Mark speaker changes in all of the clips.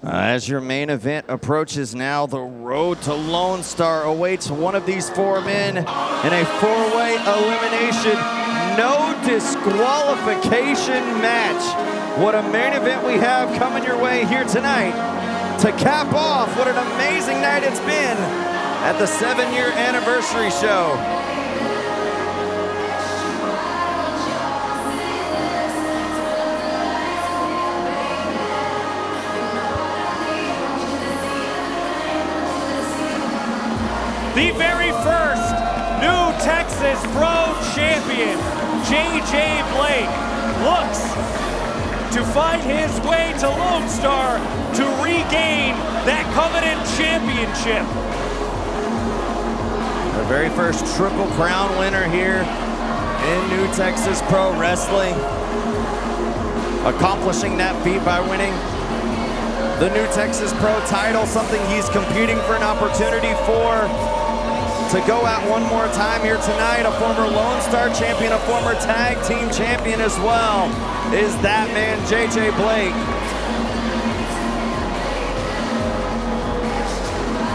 Speaker 1: As your main event approaches now, the road to Lone Star awaits one of these four men in a four-way elimination, no disqualification match. What a main event we have coming your way here tonight to cap off what an amazing night it's been at the 7-year anniversary show.
Speaker 2: The very first new Texas Pro Champion, J.J. BlaQ, looks to find his way to Lone Star to regain that coveted championship.
Speaker 1: The very first Triple Crown winner here in New Texas Pro Wrestling, accomplishing that feat by winning the New Texas Pro title, something he's competing for an opportunity for. To go out one more time here tonight, a former Lone Star champion, a former tag team champion as well, is that man, J.J. BlaQ.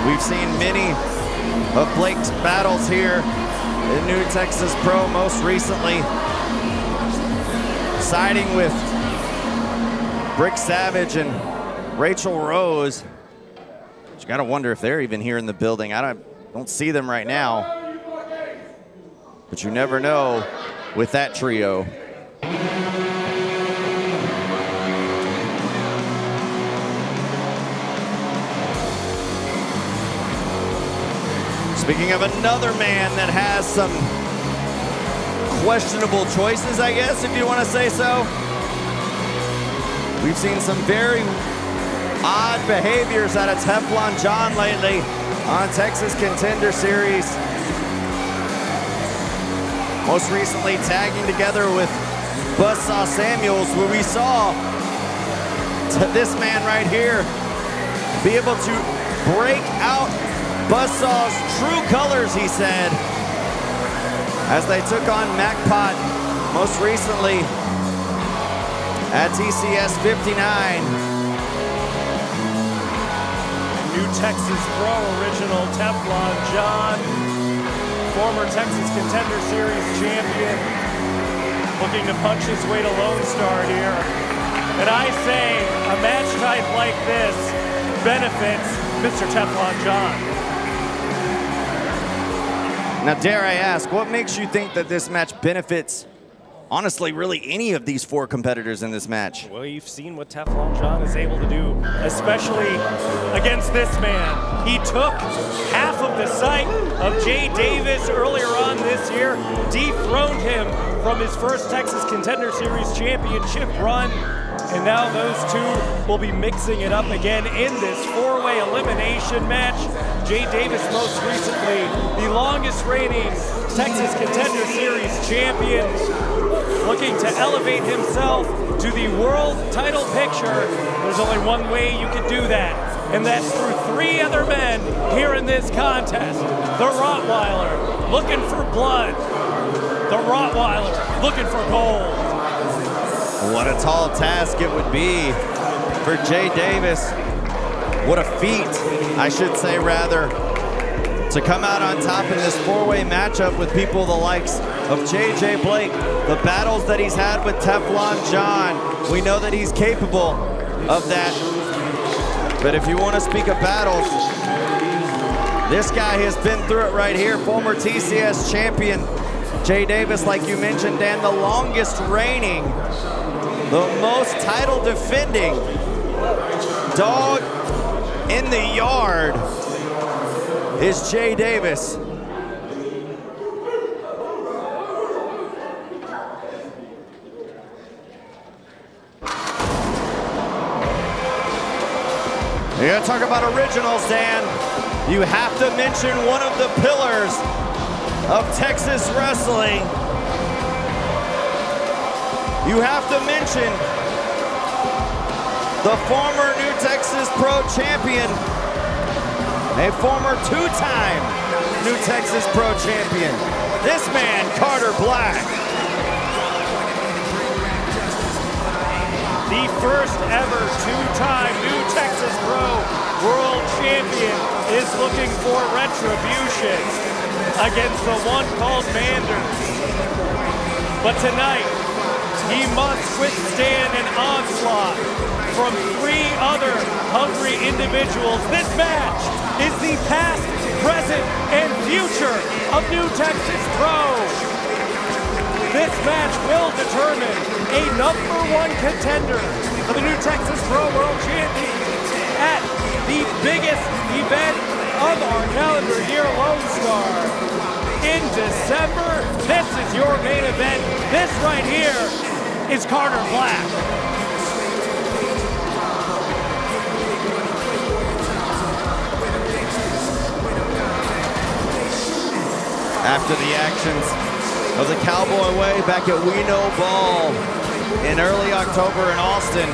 Speaker 1: We've seen many of BlaQ's battles here in New Texas Pro, most recently siding with Brick Savage and Rachel Rose. You gotta wonder if they're even here in the building. I don't see them right now, but you never know with that trio. Speaking of another man that has some questionable choices, I guess, if you want to say so. We've seen some very odd behaviors out of Teflon John lately on Texas Contender Series. Most recently tagging together with Buzzsaw Samuels, where we saw this man right here be able to break out Buzzsaw's true colors, he said, as they took on MacPot most recently at TCS 59.
Speaker 2: New Texas Pro original Teflon John, former Texas Contender Series champion, looking to punch his way to Lone Star here. And I say a match type like this benefits Mr. Teflon John.
Speaker 1: Now, dare I ask, what makes you think that this match benefits, honestly, really any of these four competitors in this match?
Speaker 2: Well, you've seen what Teflon John is able to do, especially against this man. He took half of the sight of Jay Davis earlier on this year, dethroned him from his first Texas Contender Series championship run, and now those two will be mixing it up again in this four-way elimination match. Jay Davis most recently, the longest reigning Texas Contender Series champion, looking to elevate himself to the world title picture. There's only one way you can do that, and that's through three other men here in this contest. The Rottweiler, looking for blood. The Rottweiler, looking for gold.
Speaker 1: What a tall task it would be for Jay Davis. What a feat, I should say rather, to come out on top in this four-way matchup with people the likes of J.J. BlaQ. The battles that he's had with Teflon John, we know that he's capable of that. But if you want to speak of battles, this guy has been through it right here. Former TCS champion Jay Davis, like you mentioned, Dan, the longest reigning, the most title defending dog in the yard is Jay Davis. You gotta talk about originals, Dan. You have to mention one of the pillars of Texas wrestling. You have to mention the former New Texas Pro champion, a former two-time New Texas Pro champion. This man, Carter Black.
Speaker 2: The first ever two-time New Texas champion is looking for retribution against the one called Manders. But tonight, he must withstand an onslaught from 3 other hungry individuals. This match is the past, present, and future of New Texas Pro. This match will determine a #1 contender for the New Texas Pro World Championship at the biggest event of our calendar here, LoneStar. In December, this is your main event. This right here is Carter BlaQ.
Speaker 1: After the actions of the Cowboy Way back at We Know Ball in early October in Austin,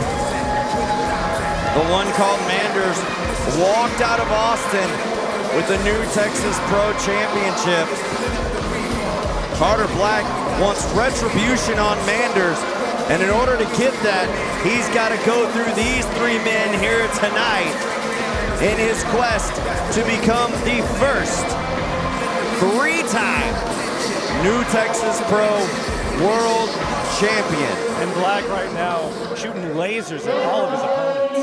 Speaker 1: the one called Manders walked out of Austin with the New Texas Pro Championship. Carter BlaQ wants retribution on Manders, and in order to get that, he's got to go through these 3 men here tonight in his quest to become the first 3-time New Texas Pro World Champion.
Speaker 2: And BlaQ right now shooting lasers at all of his opponents.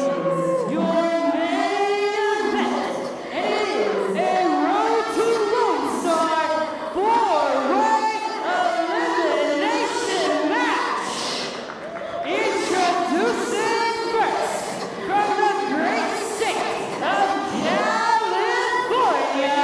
Speaker 3: Your main event is a road to LoneStar 4-way elimination match. Introducing first from the great state of California,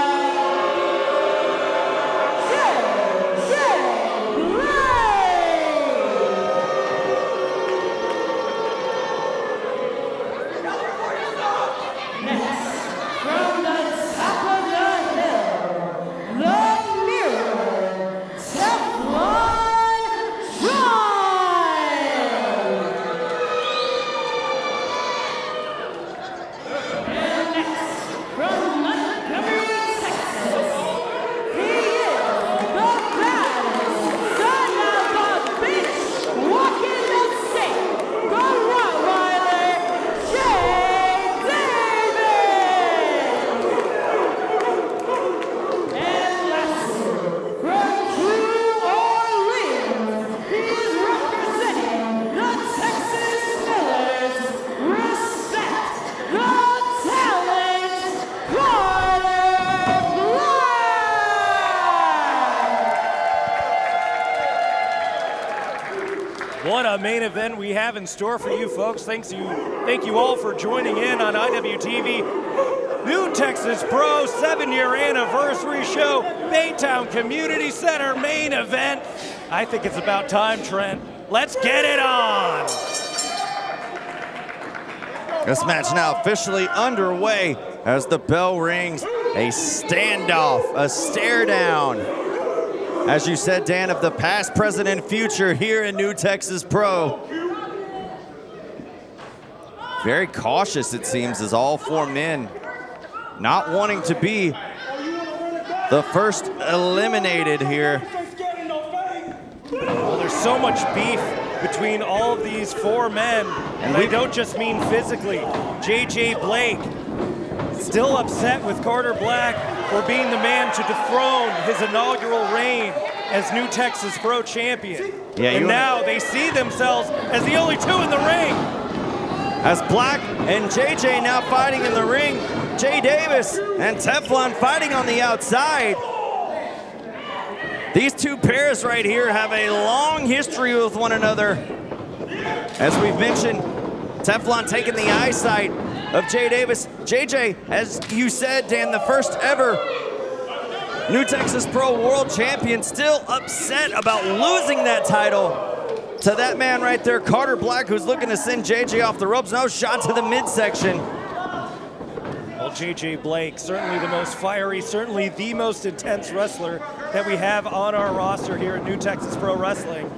Speaker 2: What a main event we have in store for you folks. Thank you all for joining in on IWTV. New Texas Pro 7-year anniversary show, Baytown Community Center main event. I think it's about time, Trent. Let's get it on.
Speaker 1: This match now officially underway as the bell rings. A standoff, a stare down. As you said, Dan, of the past, present, and future here in New Texas Pro. Very cautious, it seems, as all 4 men not wanting to be the first eliminated here.
Speaker 2: Well, there's so much beef between all of these 4 men, and I don't just mean physically. JJ Blake still upset with Carter BlaQ for being the man to dethrone his inaugural reign as New Texas Pro Champion.
Speaker 1: Yeah,
Speaker 2: and now they see themselves as the only 2 in the ring.
Speaker 1: As BlaQ and JJ now fighting in the ring, Jay Davis and Teflon fighting on the outside. These 2 pairs right here have a long history with one another. As we've mentioned, Teflon taking the eyesight of Jay Davis. JJ, as you said, Dan, the first ever New Texas Pro World Champion, still upset about losing that title to that man right there, Carter BlaQ, who's looking to send JJ off the ropes. No shot to the midsection.
Speaker 2: Well, JJ Blake, certainly the most fiery, certainly the most intense wrestler that we have on our roster here at New Texas Pro Wrestling.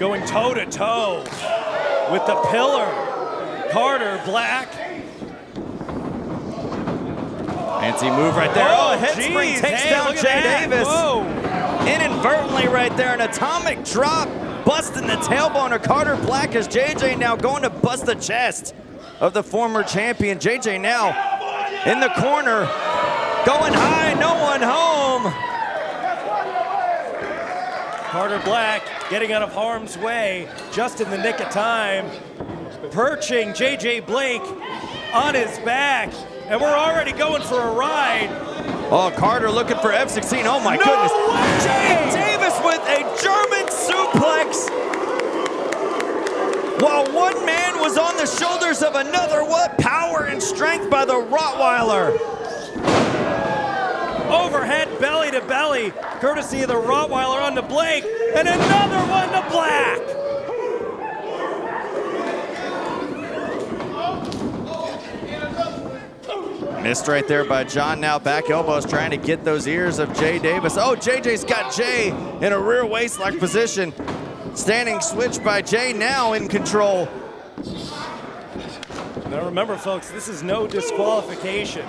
Speaker 2: Going toe-to-toe with the pillar, Carter BlaQ.
Speaker 1: Fancy move right there. Oh, a head spring takes down Jay Davis.
Speaker 2: Whoa.
Speaker 1: Inadvertently right there, an atomic drop, busting the tailbone of Carter BlaQ as JJ now going to bust the chest of the former champion. JJ now in the corner. Going high, no one home.
Speaker 2: Carter BlaQ getting out of harm's way just in the nick of time. Perching JJ Blake on his back. And we're already going for a ride.
Speaker 1: Oh, Carter looking for F16. Oh my goodness. Jay Davis with a German suplex. While one man was on the shoulders of another. What power and strength by the Rottweiler.
Speaker 2: Overhead belly to belly, courtesy of the Rottweiler on the Blake, and another one to BlaQ.
Speaker 1: Missed right there by John. Now back elbows trying to get those ears of Jay Davis. Oh, JJ's got Jay in a rear waist lock position. Standing switch by Jay now in control.
Speaker 2: Now remember, folks, this is no disqualification.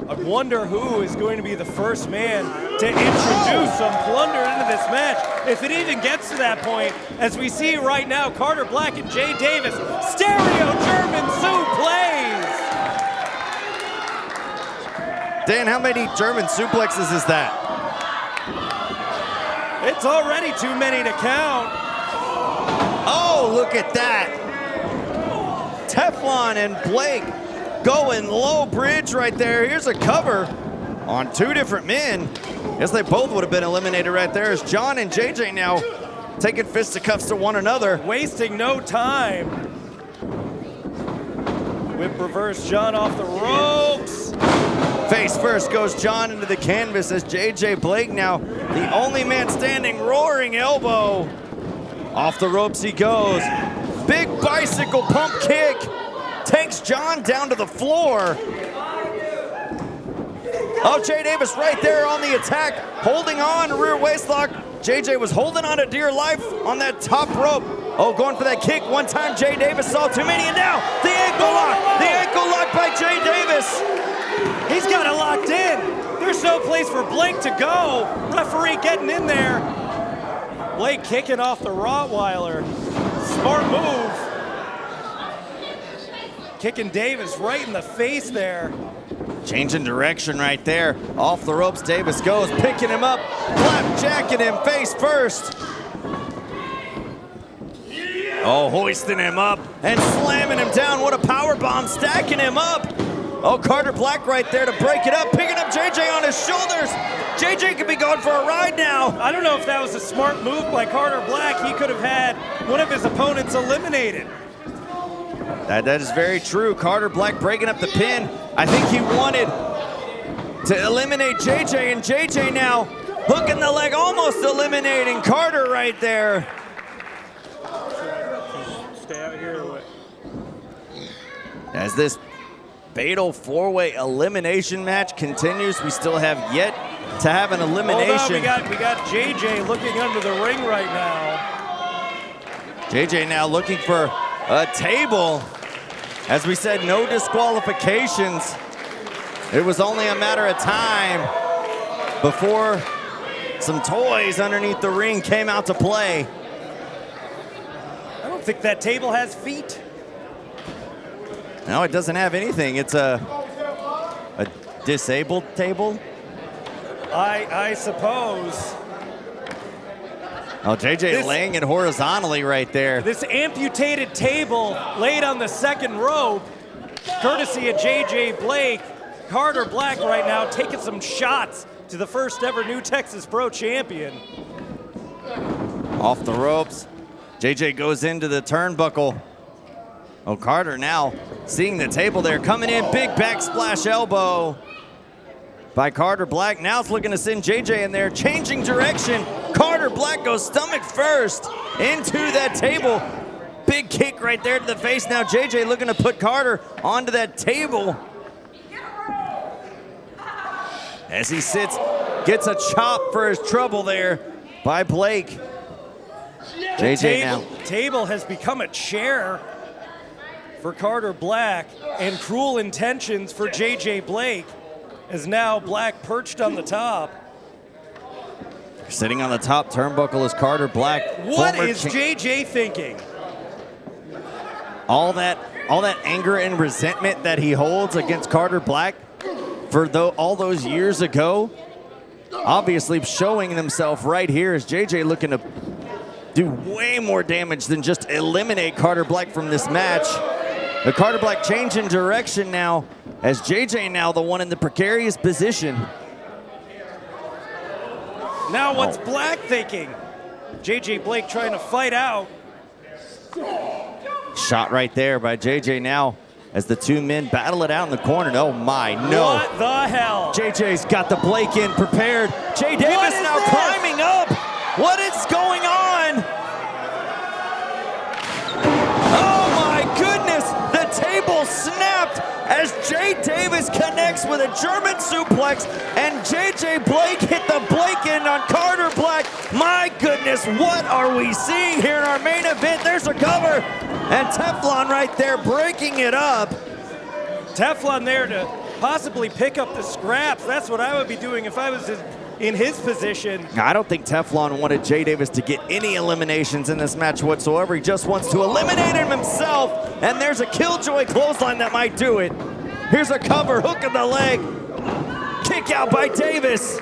Speaker 2: I wonder who is going to be the first man to introduce some plunder into this match, if it even gets to that point. As we see right now, Carter BlaQ and Jay Davis, stereo German suplex.
Speaker 1: Dan, how many German suplexes is that?
Speaker 2: It's already too many to count.
Speaker 1: Oh, look at that. Teflon and Blake going low bridge right there. Here's a cover on two different men. Guess they both would have been eliminated right there as John and JJ now taking fisticuffs to one another.
Speaker 2: Wasting no time. Whip reverse, John off the ropes.
Speaker 1: Face first goes John into the canvas as JJ Blake now the only man standing, roaring elbow. Off the ropes he goes. Big bicycle pump kick. Takes John down to the floor. Oh, Jay Davis right there on the attack, holding on, rear waist lock. JJ was holding on to dear life on that top rope. Oh, going for that kick. One time Jay Davis saw too many, and now the ankle lock. The ankle lock by Jay Davis.
Speaker 2: He's got it locked in. There's no place for Blake to go. Referee getting in there. Blake kicking off the Rottweiler. Smart move. Kicking Davis right in the face there.
Speaker 1: Changing direction right there. Off the ropes, Davis goes, picking him up, flapjacking him face first. Oh, hoisting him up and slamming him down. What a power bomb, stacking him up. Oh, Carter BlaQ right there to break it up, picking up JJ on his shoulders. JJ could be going for a ride now.
Speaker 2: I don't know if that was a smart move by Carter BlaQ. He could have had one of his opponents eliminated.
Speaker 1: That is very true. Carter BlaQ breaking up the pin. I think he wanted to eliminate JJ, and JJ now hooking the leg, almost eliminating Carter right there.
Speaker 2: Stay out here.
Speaker 1: As this fatal four-way elimination match continues, we still have yet to have an elimination.
Speaker 2: Hold on, we got JJ looking under the ring right now.
Speaker 1: JJ now looking for a table. As we said, no disqualifications. It was only a matter of time before some toys underneath the ring came out to play.
Speaker 2: I don't think that table has feet.
Speaker 1: No, it doesn't have anything. It's a disabled table.
Speaker 2: I suppose.
Speaker 1: Oh, JJ laying it horizontally right there.
Speaker 2: This amputated table laid on the second rope, courtesy of JJ Blake. Carter BlaQ right now taking some shots to the first ever New Texas Pro Champion.
Speaker 1: Off the ropes. JJ goes into the turnbuckle. Oh, Carter now seeing the table there, coming in, big backsplash elbow by Carter BlaQ. Now it's looking to send JJ in there, changing direction. Carter BlaQ goes stomach first into that table. Big kick right there to the face. Now JJ looking to put Carter onto that table. As he sits, gets a chop for his trouble there by Blake. JJ now.
Speaker 2: Table has become a chair for Carter BlaQ, and cruel intentions for JJ Blake, as now BlaQ perched on the top.
Speaker 1: Sitting on the top turnbuckle is Carter BlaQ.
Speaker 2: What is JJ thinking?
Speaker 1: All that all that anger and resentment that he holds against Carter Black for all those years ago, obviously showing himself right here as JJ looking to do way more damage than just eliminate Carter Black from this match. But Carter Black changing direction now as JJ now the one in the precarious position.
Speaker 2: Now what's Black thinking? JJ Blake trying to fight out.
Speaker 1: Shot right there by JJ now as the two men battle it out in the corner. Oh my, no.
Speaker 2: What the hell?
Speaker 1: JJ's got the Blake in prepared. Jay Davis now climbing up. What is going on? Oh my goodness, the table snapped as Jay Davis connects with a German suplex and JJ Blake hit the Blake in on Carter Black. My goodness, what are we seeing here in our main event? There's a cover. And Teflon right there breaking it up.
Speaker 2: Teflon there to possibly pick up the scraps. That's what I would be doing if I was in his position.
Speaker 1: I don't think Teflon wanted Jay Davis to get any eliminations in this match whatsoever. He just wants to eliminate him himself. And there's a Killjoy clothesline that might do it. Here's a cover, hook in the leg. Kick out by Davis.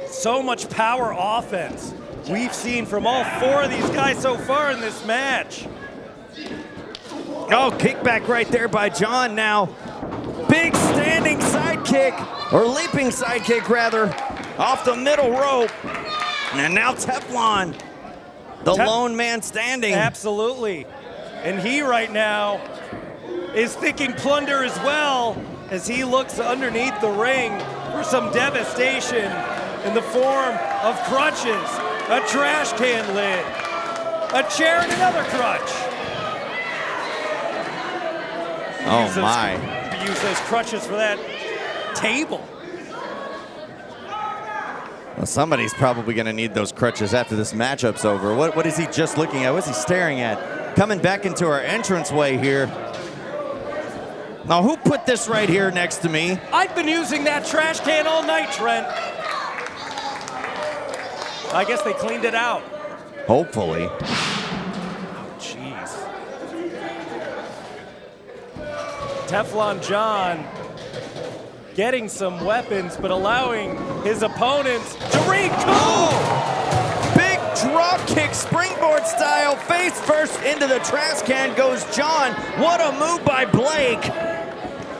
Speaker 2: So much power offense we've seen from all four of these guys so far in this match.
Speaker 1: Oh, kickback right there by John now. Big standing sidekick, or leaping sidekick rather, off the middle rope. And now Teflon, the lone man standing.
Speaker 2: Absolutely. And he right now is thinking plunder as well as he looks underneath the ring for some devastation in the form of crutches, a trash can lid, a chair, and another crutch.
Speaker 1: Oh my.
Speaker 2: Use those crutches for that table.
Speaker 1: Well, somebody's probably going to need those crutches after this matchup's over. What is he just looking at? What's he staring at? Coming back into our entranceway here. Now, who put this right here next to me?
Speaker 2: I've been using that trash can all night, Trent. I guess they cleaned it out.
Speaker 1: Hopefully.
Speaker 2: Jeez. Teflon John getting some weapons, but allowing his opponents to
Speaker 1: Oh! Big drop kick, springboard style, face first into the trash can goes John. What a move by Blake.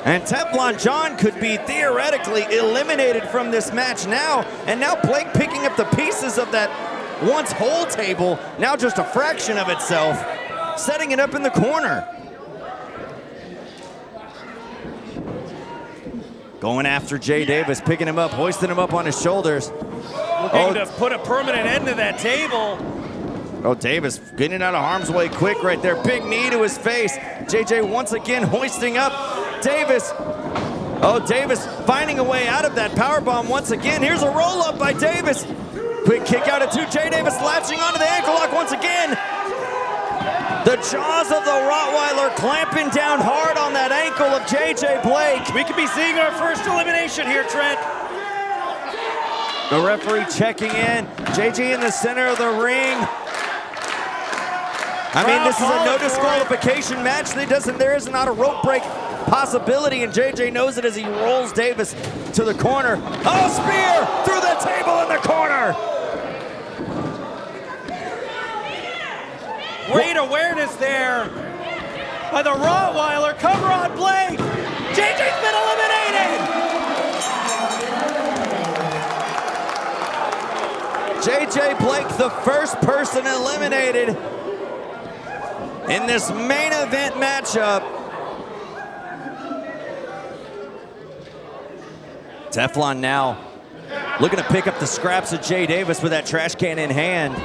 Speaker 1: And Teflon John could be theoretically eliminated from this match now. And now Blake picking up the pieces of that once whole table, now just a fraction of itself, setting it up in the corner. Going after Jay Davis, picking him up, hoisting him up on his shoulders.
Speaker 2: Looking to put a permanent end to that table.
Speaker 1: Oh, Davis getting out of harm's way quick right there. Big knee to his face. JJ once again hoisting up Davis. Oh, Davis finding a way out of that powerbomb once again. Here's a roll-up by Davis. Quick kick out of two. Jay Davis latching onto the ankle lock once again. The jaws of the Rottweiler clamping down hard on that ankle of JJ Blake.
Speaker 2: We could be seeing our first elimination here, Trent.
Speaker 1: The referee checking in. JJ in the center of the ring. I mean, this is a no disqualification match. There is not a rope break possibility, and JJ knows it as he rolls Davis to the corner. Oh, spear through the table in the corner.
Speaker 2: Great awareness there by the Rottweiler. Cover on Blake. JJ's been eliminated.
Speaker 1: JJ Blake, the first person eliminated in this main event matchup. Teflon now looking to pick up the scraps of Jay Davis with that trash can in hand.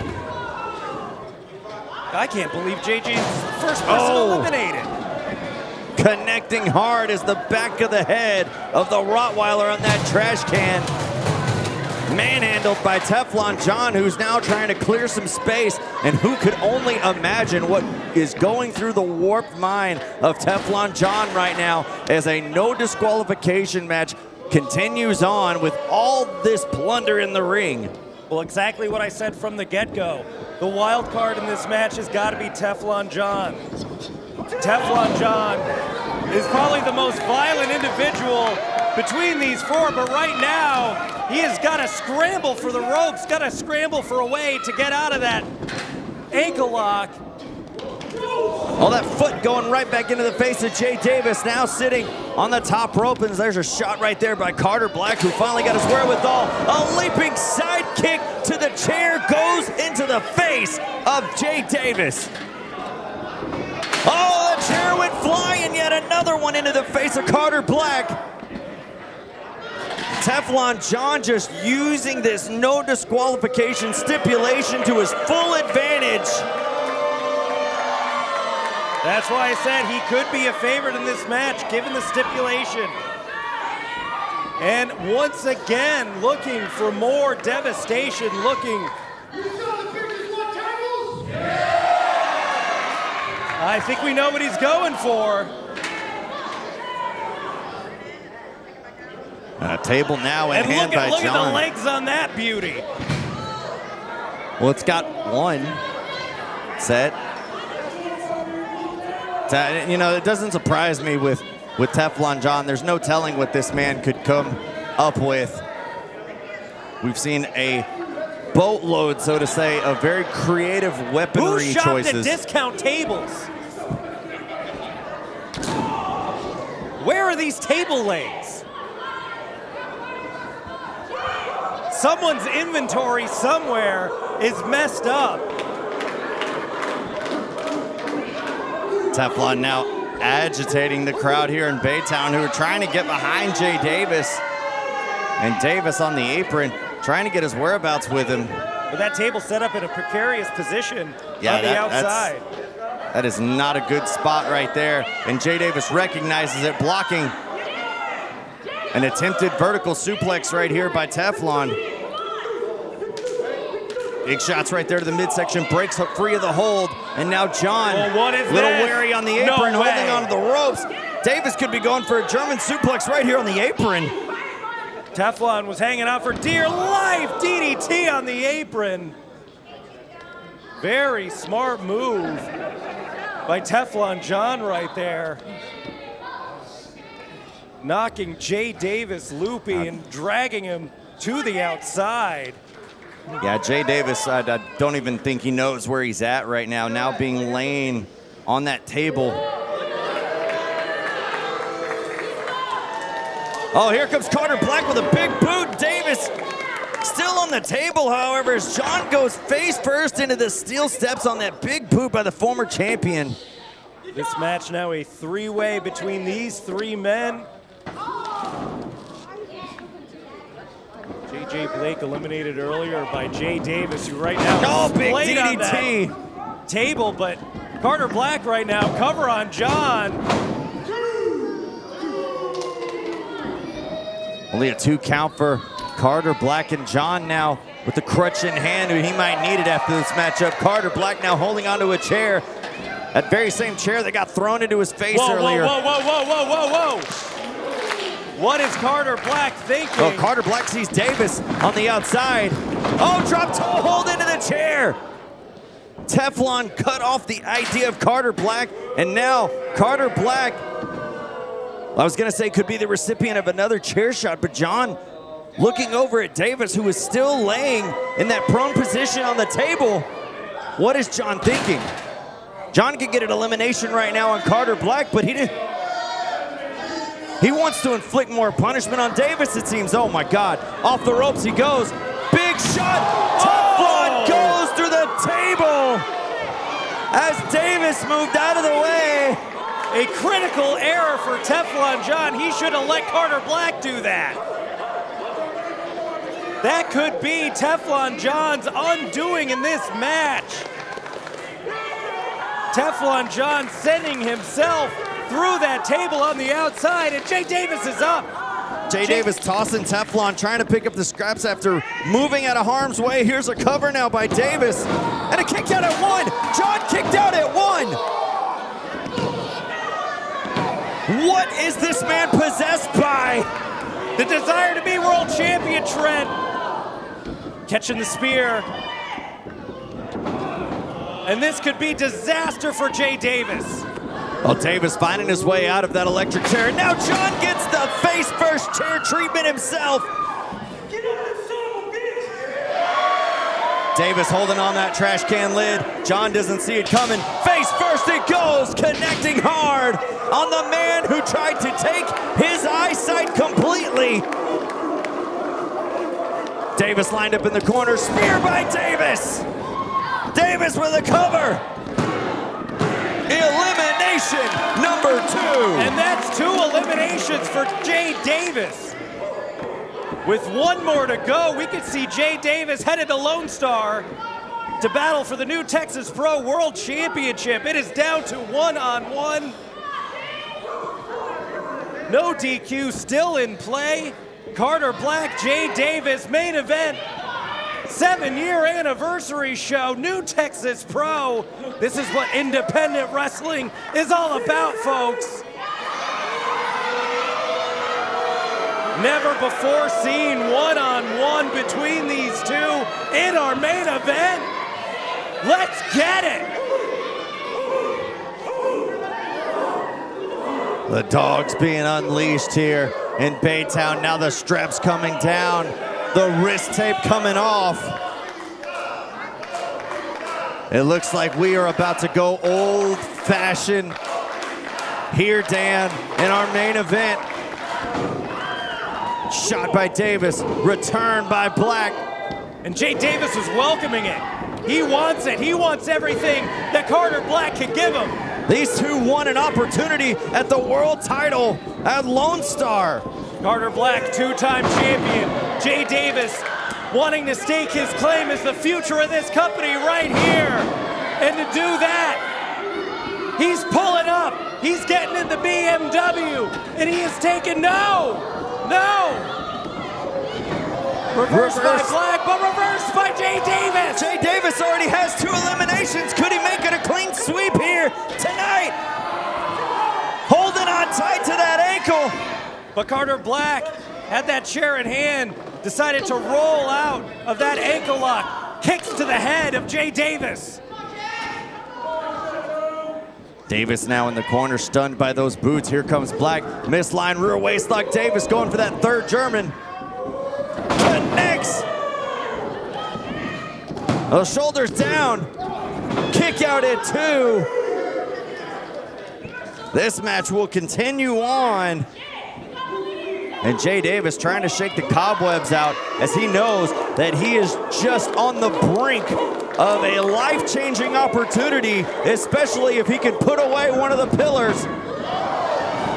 Speaker 2: I can't believe JJ's the first person eliminated.
Speaker 1: Connecting hard is the back of the head of the Rottweiler on that trash can. Manhandled by Teflon John, who's now trying to clear some space, and who could only imagine what is going through the warped mind of Teflon John right now as a no disqualification match continues on with all this plunder in the ring.
Speaker 2: Well, exactly what I said from the get-go. The wild card in this match has got to be Teflon John. Teflon John is probably the most violent individual between these four, but right now, he has got to scramble for the ropes, got to scramble for a way to get out of that ankle lock.
Speaker 1: All that foot going right back into the face of Jay Davis, now sitting on the top rope, and there's a shot right there by Carter BlaQ, who finally got his wherewithal. A leaping side kick to the chair goes into the face of Jay Davis. Oh, the chair went flying, yet another one into the face of Carter BlaQ. Teflon John just using this no disqualification stipulation to his full advantage.
Speaker 2: That's why I said he could be a favorite in this match, given the stipulation. And once again, looking for more devastation, looking. I think we know what he's going for.
Speaker 1: Table now in hand by John.
Speaker 2: Look at the legs on that beauty.
Speaker 1: Well, it's got one set. You know, it doesn't surprise me with Teflon John. There's no telling what this man could come up with. We've seen a boatload, so to say, of very creative weaponry
Speaker 2: Who shopped
Speaker 1: choices.
Speaker 2: at discount tables? Where are these table legs? Someone's inventory somewhere is messed up.
Speaker 1: Teflon now agitating the crowd here in Baytown, who are trying to get behind Jay Davis. And Davis on the apron, trying to get his whereabouts with him.
Speaker 2: But that table set up in a precarious position on the outside.
Speaker 1: That is not a good spot right there. And Jay Davis recognizes it, blocking an attempted vertical suplex right here by Teflon. Big shots right there to the midsection, breaks free of the hold, and now John, little wary on the apron, holding onto the ropes. Davis could be going for a German suplex right here on the apron.
Speaker 2: Teflon was hanging out for dear life. DDT on the apron. Very smart move by Teflon John right there. Knocking Jay Davis loopy and dragging him to the outside.
Speaker 1: Yeah, Jay Davis, I don't even think he knows where he's at right now, now being laying on that table. Oh, here comes Carter BlaQ with a big boot. Davis still on the table, however, as John goes face first into the steel steps on that big boot by the former champion.
Speaker 2: This match now a three-way between these three men. J.J. BlaQ eliminated earlier by Jay Davis, who right now
Speaker 1: big
Speaker 2: played on
Speaker 1: DDT
Speaker 2: that table, but Carter BlaQ right now, cover on John.
Speaker 1: Only a 2 count for Carter BlaQ, and John now with the crutch in hand, who he might need it after this matchup. Carter BlaQ now holding onto a chair. That very same chair that got thrown into his face earlier.
Speaker 2: Whoa. What is Carter BlaQ thinking?
Speaker 1: Oh, Carter BlaQ sees Davis on the outside. Oh, drop toe hold into the chair. Teflon cut off the idea of Carter BlaQ, and now Carter BlaQ, I was gonna say, could be the recipient of another chair shot, but John looking over at Davis, who is still laying in that prone position on the table. What is John thinking? John could get an elimination right now on Carter BlaQ, but he didn't. He wants to inflict more punishment on Davis, it seems. Oh my God, off the ropes he goes. Big shot, Teflon goes through the table as Davis moved out of the way.
Speaker 2: A critical error for Teflon John. He should have let Carter BlaQ do that. That could be Teflon John's undoing in this match. Teflon John sending himself through that table on the outside, and Jay Davis is up.
Speaker 1: Jay Davis tossing Teflon, trying to pick up the scraps after moving out of harm's way. Here's a cover now by Davis, and a kick out at 1. John kicked out at 1. What is this man possessed by?
Speaker 2: The desire to be world champion, Trent. Catching the spear. And this could be disaster for Jay Davis.
Speaker 1: Well, Davis finding his way out of that electric chair. Now John gets the face first chair treatment himself. Davis holding on that trash can lid. John doesn't see it coming. Face first it goes, connecting hard on the man who tried to take his eyesight completely. Davis lined up in the corner. Spear by Davis. Davis with a cover. Elimination number 2.
Speaker 2: And that's 2 eliminations for Jay Davis. With one more to go, we could see Jay Davis headed to LoneStar to battle for the new Texas Pro World Championship. It is down to 1-on-1. No DQ still in play. Carter Black, Jay Davis, main event. 7-year anniversary show, new Texas Pro. This is what independent wrestling is all about, folks. Never before seen one-on-one between these two in our main event. Let's get it.
Speaker 1: The dogs being unleashed here in Baytown. Now the straps coming down. The wrist tape coming off. It looks like we are about to go old-fashioned here, Dan, in our main event. Shot by Davis, return by Black.
Speaker 2: And Jay Davis is welcoming it. He wants it. He wants everything that Carter Black can give him.
Speaker 1: These two won an opportunity at the world title at LoneStar.
Speaker 2: Carter Black, 2-time champion. Jay Davis wanting to stake his claim as the future of this company right here. And to do that, he's pulling up. He's getting in the BMW. And he is taking no. Reversed by Black, but reversed by Jay Davis.
Speaker 1: Jay Davis already has 2 eliminations. Could he make it a clean sweep here tonight? Holding on tight to that ankle.
Speaker 2: But Carter Black had that chair in hand, decided to roll out of that ankle lock. Kicks to the head of Jay Davis.
Speaker 1: Davis now in the corner, stunned by those boots. Here comes Black. Misline rear waist lock. Davis going for that 3rd German. Connects. The shoulders down. Kick out at 2. This match will continue on. And Jay Davis trying to shake the cobwebs out as he knows that he is just on the brink of a life-changing opportunity, especially if he can put away one of the pillars.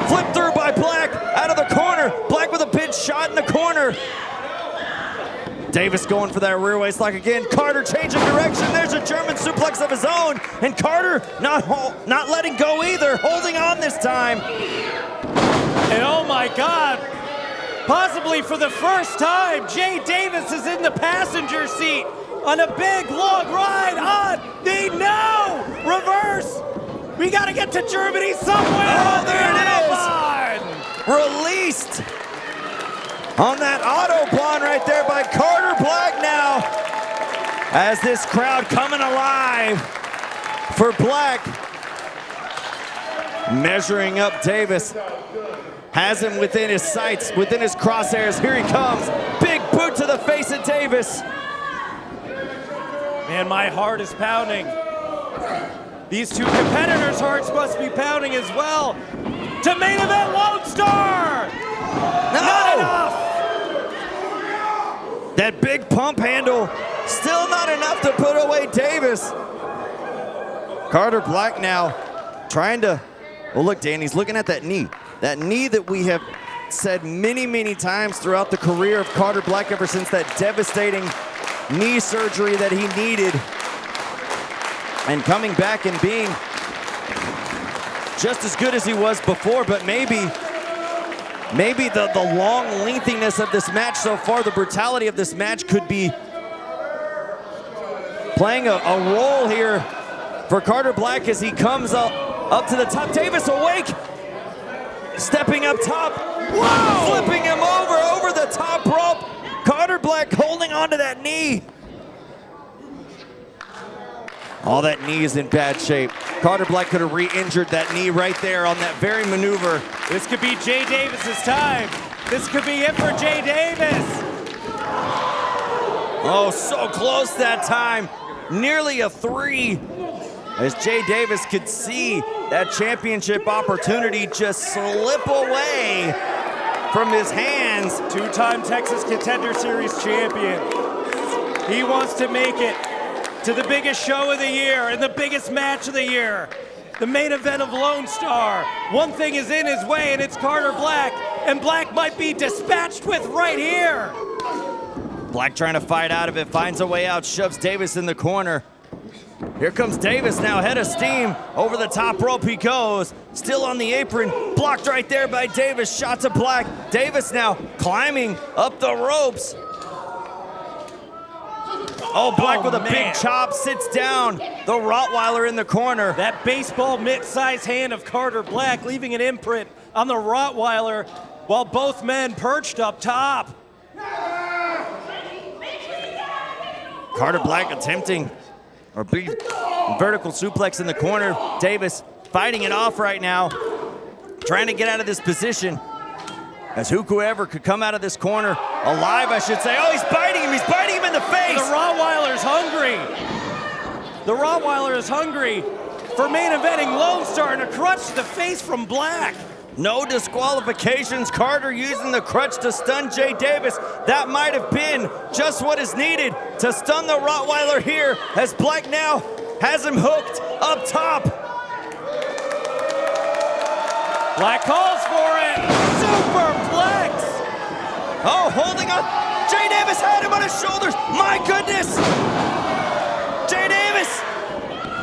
Speaker 1: Flip through by Black, out of the corner. Black with a big shot in the corner. Davis going for that rear waist lock again. Carter changing direction. There's a German suplex of his own. And Carter not letting go either, holding on this time.
Speaker 2: And oh my God, possibly for the first time, Jay Davis is in the passenger seat on a big long ride on the reverse. We gotta get to Germany somewhere.
Speaker 1: Oh, there it is. Released on that Autobahn right there by Carter Black now. As this crowd coming alive for Black. Measuring up Davis. Has him within his sights, within his crosshairs. Here he comes. Big boot to the face of Davis.
Speaker 2: Man, my heart is pounding. These two competitors' hearts must be pounding as well. To main event LoneStar!
Speaker 1: No!
Speaker 2: Not enough!
Speaker 1: That big pump handle, still not enough to put away Davis. Carter Black now trying to, well look Dan, he's looking at that knee. That knee that we have said many, many times throughout the career of Carter Black ever since that devastating knee surgery that he needed. And coming back and being just as good as he was before, but maybe the long lengthiness of this match so far, the brutality of this match could be playing a role here for Carter Black as he comes up to the top. Davis awake, stepping up top, whoa! Flipping him over the top rope. Carter Black holding onto that knee. Oh, that knee is in bad shape. Carter BlaQ could have re-injured that knee right there on that very maneuver.
Speaker 2: This could be Jay Davis's time. This could be it for Jay Davis.
Speaker 1: Oh, so close that time. Nearly a 3. As Jay Davis could see that championship opportunity just slip away from his hands.
Speaker 2: Two-time Texas Contender Series champion. He wants to make it to the biggest show of the year and the biggest match of the year. The main event of LoneStar. One thing is in his way, and it's Carter BlaQ. And BlaQ might be dispatched with right here.
Speaker 1: BlaQ trying to fight out of it, finds a way out, shoves Davis in the corner. Here comes Davis now, head of steam. Over the top rope he goes. Still on the apron, blocked right there by Davis. Shot to BlaQ. Davis now climbing up the ropes. Oh, BlaQ with a big chop, sits down. The Rottweiler in the corner.
Speaker 2: That baseball mitt-sized hand of Carter BlaQ leaving an imprint on the Rottweiler while both men perched up top.
Speaker 1: Carter BlaQ attempting a big vertical suplex in the corner. Davis fighting it off right now, trying to get out of this position. As whoever could come out of this corner alive, I should say. Oh, he's biting him. He's biting him in the face.
Speaker 2: The Rottweiler's hungry. The Rottweiler is hungry for main eventing LoneStar, and a crutch to the face from BlaQ.
Speaker 1: No disqualifications. Carter using the crutch to stun Jay Davis. That might have been just what is needed to stun the Rottweiler here, as BlaQ now has him hooked up top.
Speaker 2: BlaQ calls for it. Superplex.
Speaker 1: Oh, holding on. Jay Davis had him on his shoulders. My goodness. Jay Davis.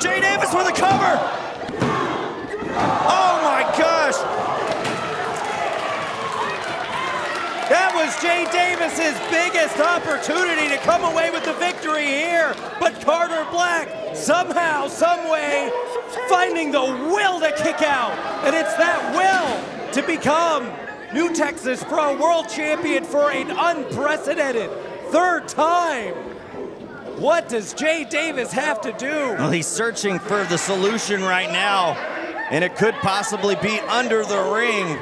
Speaker 1: Jay Davis with a cover. Oh my gosh.
Speaker 2: That was Jay Davis's biggest opportunity to come away with the victory here. But Carter BlaQ somehow, some way, finding the will to kick out. And it's that will to become New Texas Pro World Champion for an unprecedented 3rd time. What does Jay Davis have to do?
Speaker 1: Well, he's searching for the solution right now, and it could possibly be under the ring.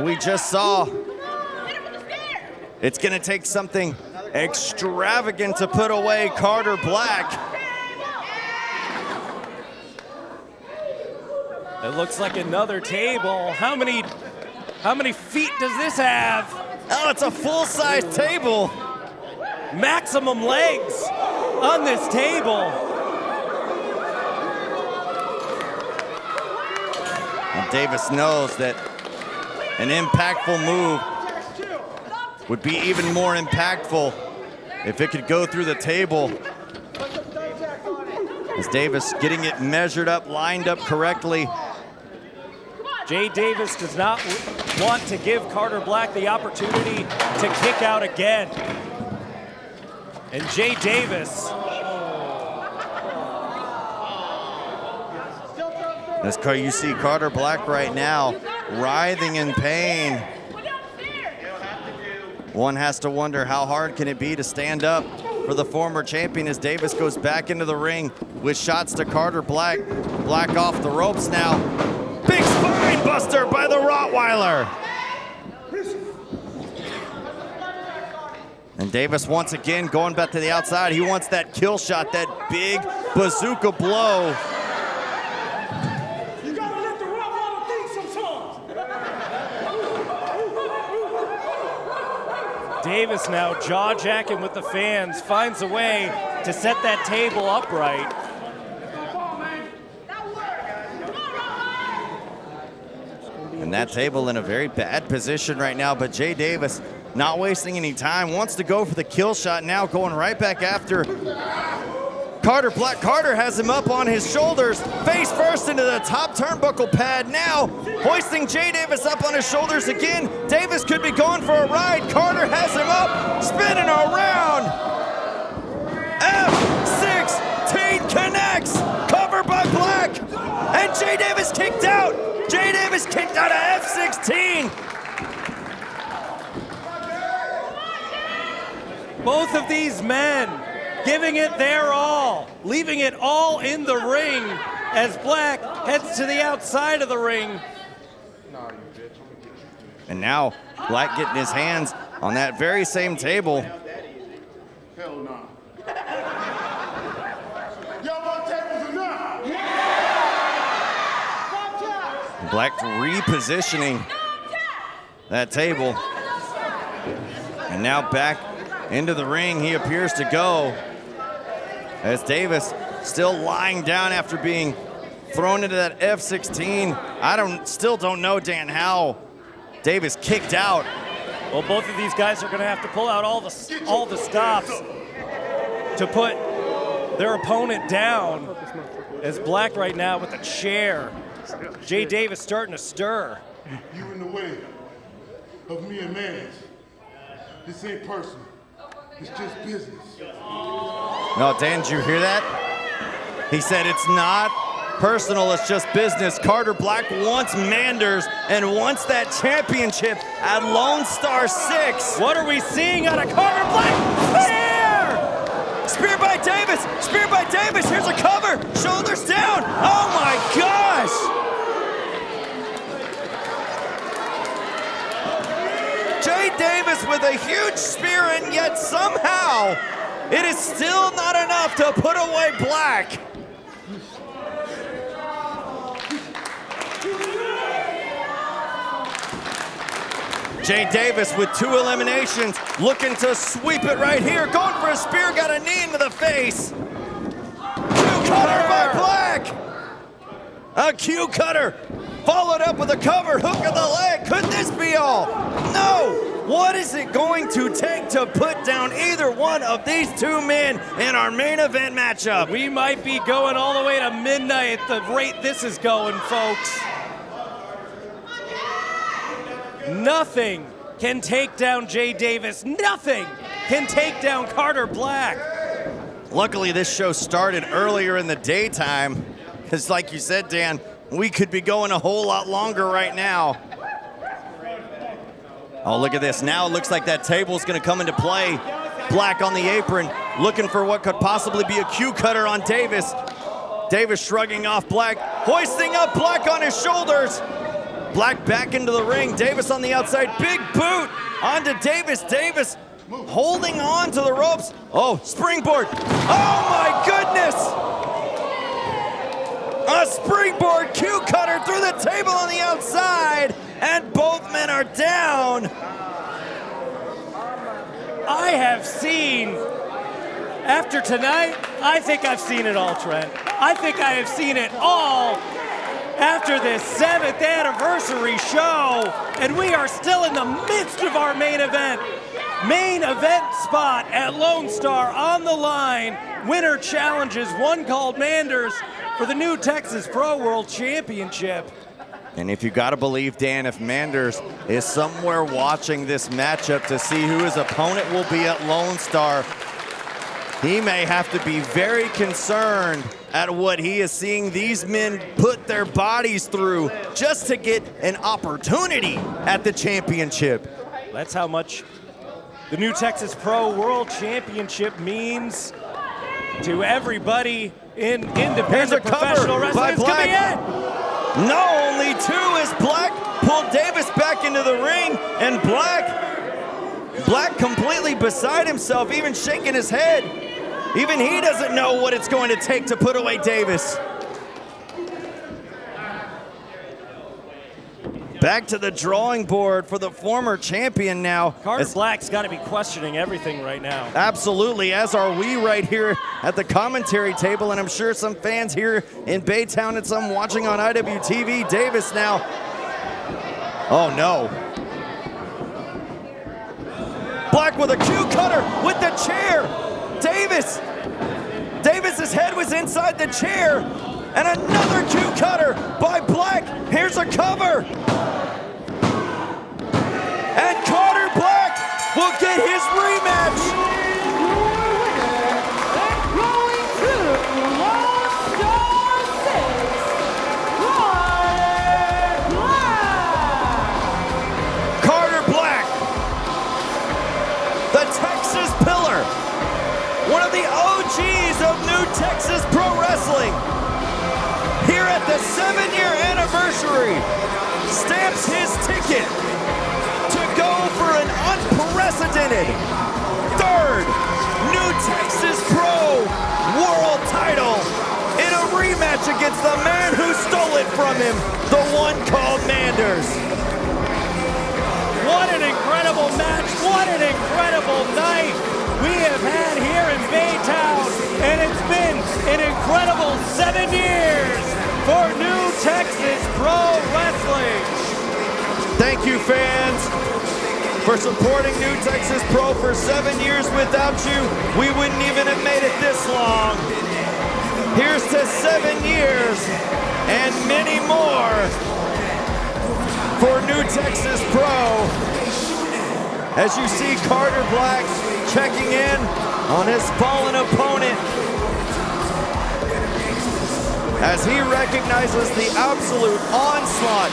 Speaker 1: We just saw it's gonna take something extravagant to put away Carter BlaQ.
Speaker 2: It looks like another table. How many feet does this have?
Speaker 1: Oh, it's a full-size table.
Speaker 2: Maximum legs on this table.
Speaker 1: And Davis knows that an impactful move would be even more impactful if it could go through the table. As Davis getting it measured up, lined up correctly.
Speaker 2: Jay Davis does not want to give Carter BlaQ the opportunity to kick out again. And Jay Davis.
Speaker 1: As you see Carter BlaQ right now, writhing in pain. One has to wonder how hard can it be to stand up for the former champion as Davis goes back into the ring with shots to Carter BlaQ. BlaQ off the ropes now. Big spine buster by the Rottweiler. And Davis once again going back to the outside. He wants that kill shot, that big bazooka blow.
Speaker 3: You gotta let the Rottweiler think sometimes.
Speaker 2: Davis now jaw-jacking with the fans, finds a way to set that table upright.
Speaker 1: And that table in a very bad position right now, but Jay Davis not wasting any time, wants to go for the kill shot now, going right back after Carter BlaQ. Carter has him up on his shoulders, face first into the top turnbuckle pad now, hoisting Jay Davis up on his shoulders again. Davis could be going for a ride. Carter has him up, spinning around. F16 connects, covered by BlaQ, and Jay Davis kicked out. Jay Davis kicked out of F16.
Speaker 2: Both of these men giving it their all, leaving it all in the ring as BlaQ heads to the outside of the ring.
Speaker 1: And now BlaQ getting his hands on that very same table.
Speaker 4: Hell no. Y'all want tables enough?
Speaker 1: BlaQ repositioning that table. And now back into the ring he appears to go, as Davis still lying down after being thrown into that F-16. I still don't know, Dan, how Davis kicked out.
Speaker 2: Well, both of these guys are going to have to pull out all the stops to put their opponent down, as BlaQ right now with the chair. Jay Davis starting to stir.
Speaker 4: You in the way of me and Manners. This ain't personal. It's just business.
Speaker 1: No, Dan, did you hear that? He said it's not personal, it's just business. Carter BlaQ wants Manders and wants that championship at LoneStar 6.
Speaker 2: What are we seeing out of Carter BlaQ?
Speaker 1: Spear by Davis, spear by Davis. Here's a cover, shoulders down. Oh my gosh. Jay Davis with a huge spear, and yet somehow it is still not enough to put away BlaQ. Jay Davis with 2 eliminations, looking to sweep it right here. Going for a spear, got a knee into the face. Q-cutter by BlaQ. A Q-cutter, followed up with a cover hook of the leg. Could this be all? No. What is it going to take to put down either one of these two men in our main event matchup?
Speaker 2: We might be going all the way to midnight at the rate this is going, folks. Nothing can take down Jay Davis. Nothing can take down Carter BlaQ.
Speaker 1: Luckily, this show started earlier in the daytime, because like you said, Dan, we could be going a whole lot longer right now. Oh, look at this. Now it looks like that table's going to come into play. BlaQ on the apron, looking for what could possibly be a Q-cutter on Davis. Davis shrugging off BlaQ, hoisting up BlaQ on his shoulders. BlaQ back into the ring. Davis on the outside. Big boot onto Davis. Davis holding on to the ropes. Oh, springboard. Oh, my goodness. A springboard Q-cutter through the table on the outside. And both men are down.
Speaker 2: I have seen, after tonight, I think I've seen it all, Trent. I think I have seen it all after this 7th anniversary show, and we are still in the midst of our main event. Main event spot at LoneStar on the line. Winner challenges one called Manders for the new Texas Pro World Championship.
Speaker 1: And if you got to believe, Dan, if Manders is somewhere watching this matchup to see who his opponent will be at LoneStar, he may have to be very concerned at what he is seeing these men put their bodies through just to get an opportunity at the championship.
Speaker 2: That's how much the new Texas Pro World Championship means to everybody in independent professional wrestling. It's coming in.
Speaker 1: No, only 2 as BlaQ pulled Davis back into the ring, and BlaQ completely beside himself, even shaking his head. Even he doesn't know what it's going to take to put away Davis. Back to the drawing board for the former champion now.
Speaker 2: Carter BlaQ's got to be questioning everything right now.
Speaker 1: Absolutely, as are we right here at the commentary table, and I'm sure some fans here in Baytown and some watching on IWTV. Davis now. Oh no. BlaQ with a Q-cutter with the chair. Davis's head was inside the chair, and another Q-cutter by BlaQ. Here's a cover. And Carter BlaQ will get his rematch.
Speaker 3: And going to LoneStar 6,
Speaker 1: Carter BlaQ, the Texas Pillar, one of the OG stamps his ticket to go for an unprecedented third New Texas Pro World title in a rematch against the man who stole it from him, the one called Manders.
Speaker 2: What an incredible match, what an incredible night we have had here in Baytown, and it's been an incredible 7 years for New Texas Pro Wrestling.
Speaker 1: Thank you, fans, for supporting New Texas Pro for 7 years. Without you, we wouldn't even have made it this long. Here's to 7 years and many more for New Texas Pro. As you see Carter Black checking in on his fallen opponent, as he recognizes the absolute onslaught.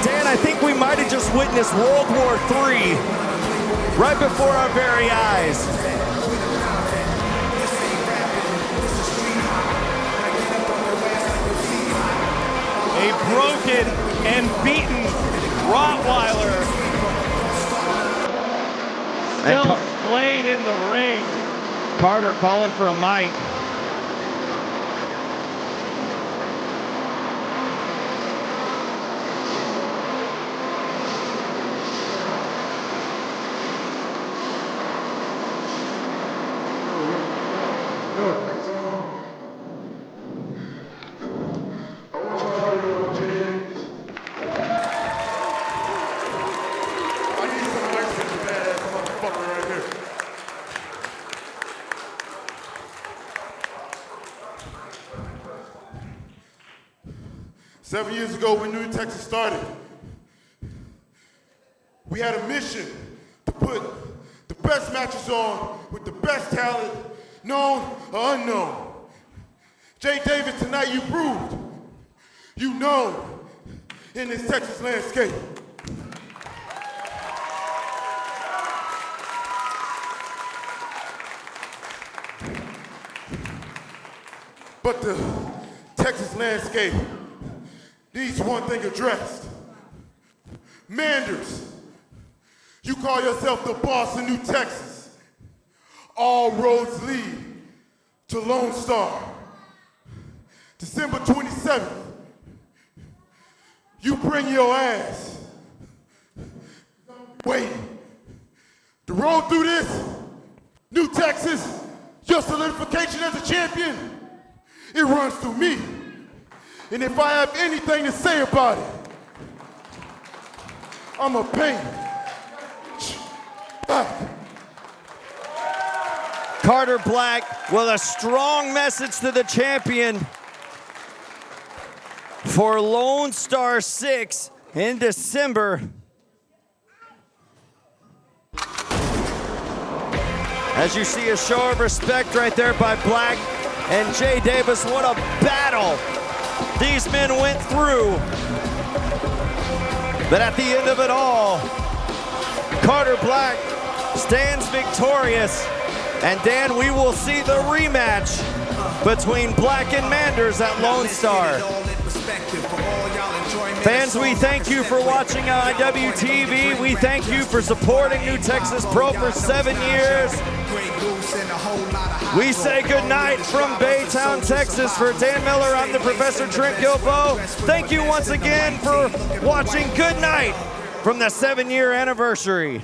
Speaker 1: Dan, I think we might have just witnessed World War III right before our very eyes.
Speaker 2: A broken and beaten Rottweiler still playing in the ring. Carter calling for a mic.
Speaker 4: Seven years ago when New Texas started, we had a mission to put the best matches on with the best talent, known or unknown. Jay Davis, tonight you proved you know in this Texas landscape. But the Texas landscape needs one thing addressed. Manders, you call yourself the boss of New Texas. All roads lead to LoneStar. December 27th, you bring your ass. Wait, the road through this, New Texas, your solidification as a champion, it runs through me. And if I have anything to say about it, I'm a pain.
Speaker 1: Carter Black with a strong message to the champion for LoneStar 6 in December. As you see, a show of respect right there by Black and Jay Davis. What a battle these men went through. But at the end of it all, Carter Black stands victorious. And Dan, we will see the rematch between Black and Manders at LoneStar. Fans, we thank you for watching IWTV. We thank you for supporting New Texas Pro for 7 years. We say goodnight from Baytown, Texas. For Dan Miller, I'm the Professor Trent Gilbo. Thank you once again for watching. Good night from the 7-year anniversary.